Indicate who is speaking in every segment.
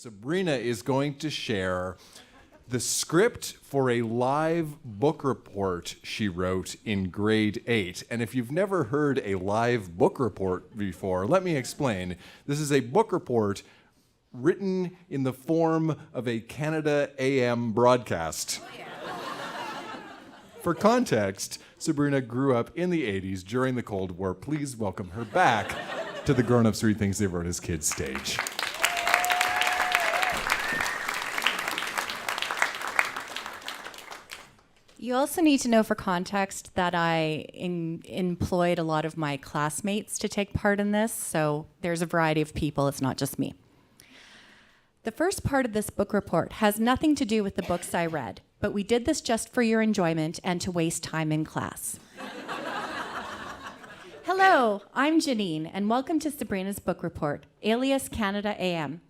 Speaker 1: Sabrina is going to share the script for a live book report she wrote in grade 8. And if you've never heard a live book report before, let me explain. This is a book report written in the form of a Canada AM broadcast. Oh, yeah. For context, Sabrina grew up in the 80s during the Cold War. Please welcome her back to the Grown Ups Read Things They Wrote as Kids stage.
Speaker 2: You also need to know for context that I employed a lot of my classmates to take part in this, so there's a variety of people, it's not just me. The first part of this book report has nothing to do with the books I read, but we did this just for your enjoyment and to waste time in class. Hello, I'm Janine, and welcome to Sabrina's book report, alias Canada AM.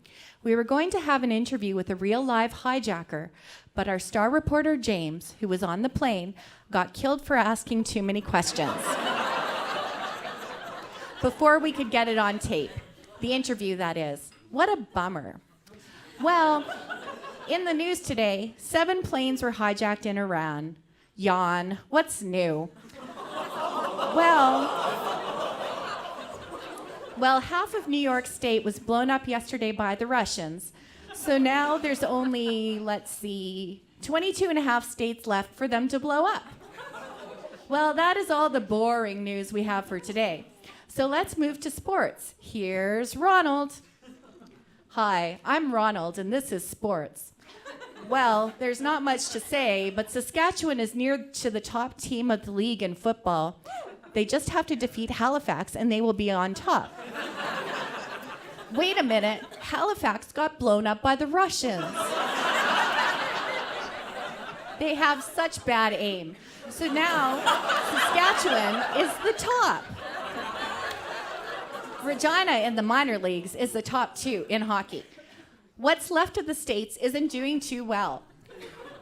Speaker 2: We were going to have an interview with a real live hijacker, but our star reporter, James, who was on the plane, got killed for asking too many questions. Before we could get it on tape. The interview, that is. What a bummer. Well, in the news today, 7 planes were hijacked in Iran. Yawn. What's new? Well, half of New York State was blown up yesterday by the Russians. So now there's only, 22 and a half states left for them to blow up. Well, that is all the boring news we have for today. So let's move to sports. Here's Ronald. Hi, I'm Ronald, and this is sports. Well, there's not much to say, but Saskatchewan is near to the top team of the league in football. They just have to defeat Halifax, and they will be on top. Wait a minute, Halifax got blown up by the Russians. They have such bad aim. So now, Saskatchewan is the top. Regina in the minor leagues is the top 2 in hockey. What's left of the states isn't doing too well.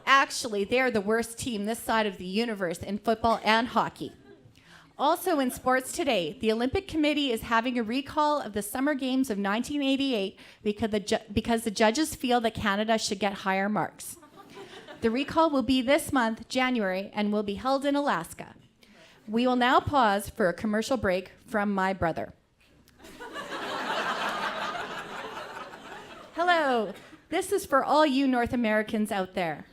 Speaker 2: Actually, they're the worst team this side of the universe in football and hockey. Also in sports today, the Olympic Committee is having a recall of the Summer Games of 1988 because the judges feel that Canada should get higher marks. The recall will be this month, January, and will be held in Alaska. We will now pause for a commercial break from my brother. Hello, this is for all you North Americans out there.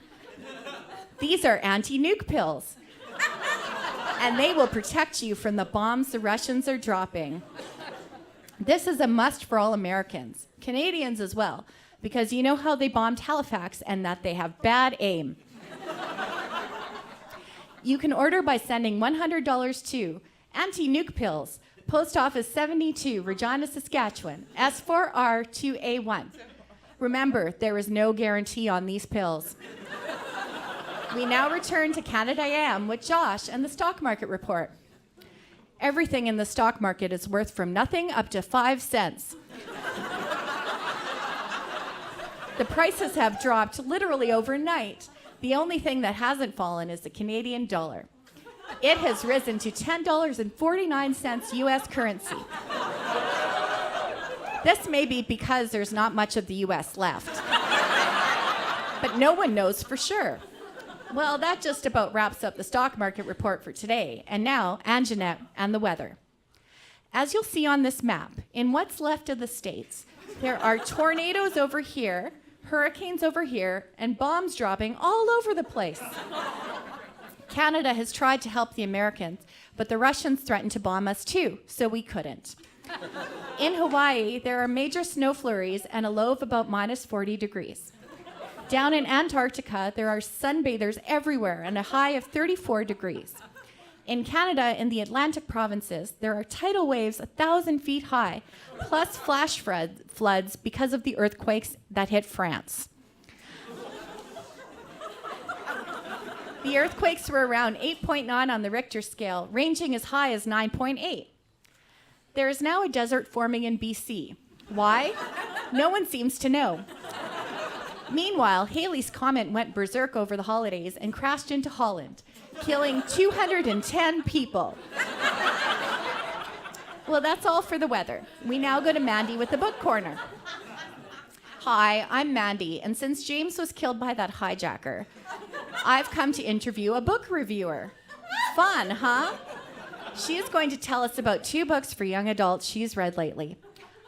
Speaker 2: These are anti-nuke pills. And they will protect you from the bombs the Russians are dropping. This is a must for all Americans, Canadians as well, because you know how they bombed Halifax and that they have bad aim. You can order by sending $100 to Anti-Nuke Pills, Post Office 72, Regina, Saskatchewan, S4R2A1. Remember, there is no guarantee on these pills. We now return to Canada AM with Josh and the stock market report. Everything in the stock market is worth from nothing up to 5 cents. The prices have dropped literally overnight. The only thing that hasn't fallen is the Canadian dollar. It has risen to $10.49 US currency. This may be because there's not much of the US left. But no one knows for sure. Well, that just about wraps up the stock market report for today. And now, Anjanette and the weather. As you'll see on this map, in what's left of the states, there are tornadoes over here, hurricanes over here, and bombs dropping all over the place. Canada has tried to help the Americans, but the Russians threatened to bomb us too, so we couldn't. In Hawaii, there are major snow flurries and a low of about minus 40 degrees. Down in Antarctica, there are sunbathers everywhere and a high of 34 degrees. In Canada, in the Atlantic provinces, there are tidal waves 1,000 feet high, plus flash floods because of the earthquakes that hit France. The earthquakes were around 8.9 on the Richter scale, ranging as high as 9.8. There is now a desert forming in BC. Why? No one seems to know. Meanwhile, Halley's Comet went berserk over the holidays and crashed into Holland, killing 210 people. Well, that's all for the weather. We now go to Mandy with the book corner. Hi, I'm Mandy, and since James was killed by that hijacker, I've come to interview a book reviewer. Fun, huh? She is going to tell us about 2 books for young adults she's read lately.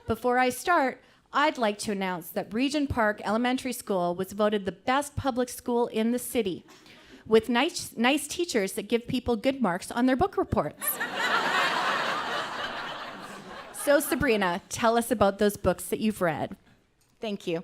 Speaker 2: Before I start, I'd like to announce that Regent Park Elementary School was voted the best public school in the city, with nice teachers that give people good marks on their book reports. So Sabrina, tell us about those books that you've read. Thank you.